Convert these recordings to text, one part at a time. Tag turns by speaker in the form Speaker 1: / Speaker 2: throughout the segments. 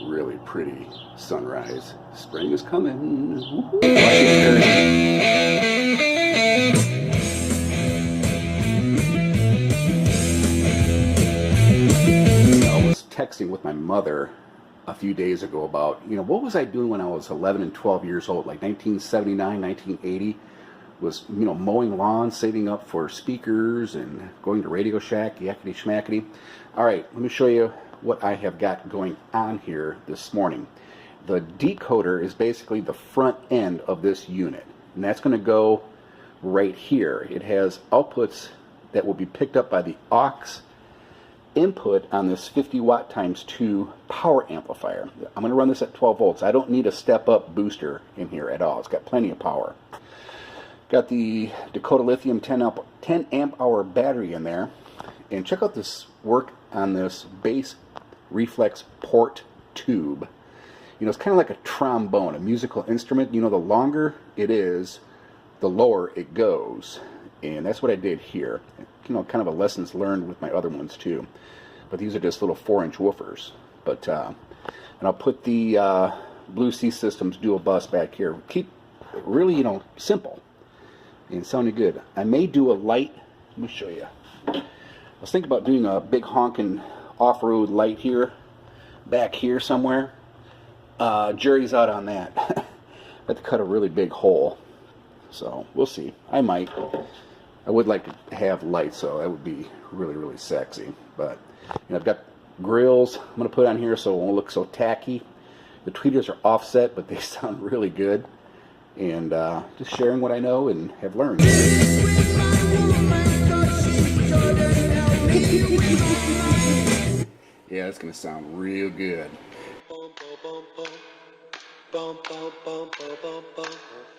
Speaker 1: really pretty sunrise. Spring is coming. I was texting with my mother a few days ago about, what was I doing when I was 11 and 12 years old, like 1979, 1980, was, mowing lawns, saving up for speakers and going to Radio Shack, yakety schmackety. All right, let me show you what I have got going on here this morning. The decoder is basically the front end of this unit, and that's going to go right here. It has outputs that will be picked up by the aux input on this 50 watt times 2 power amplifier. I'm going to run this at 12 volts. I don't need a step up booster in here at all. It's got plenty of power. Got the Dakota Lithium 10 amp hour battery in there. And check out this work on this bass reflex port tube. It's kind of like a trombone, a musical instrument. The longer it is, the lower it goes. And that's what I did here. Kind of a lessons learned with my other ones too. But these are just little 4-inch woofers. But and I'll put the Blue Sea Systems dual bus back here. Keep it really, simple and sounding good. I may do a light. Let me show you. I was thinking about doing a big honking off-road light here, back here somewhere. Jury's out on that. I have to cut a really big hole. So we'll see. I might. I would like to have lights, so that would be really, really sexy. But I've got grills I'm going to put on here so it won't look so tacky. The tweeters are offset, but they sound really good. And just sharing what I know and have learned. Yeah, it's going to sound real good. I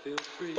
Speaker 1: feel free.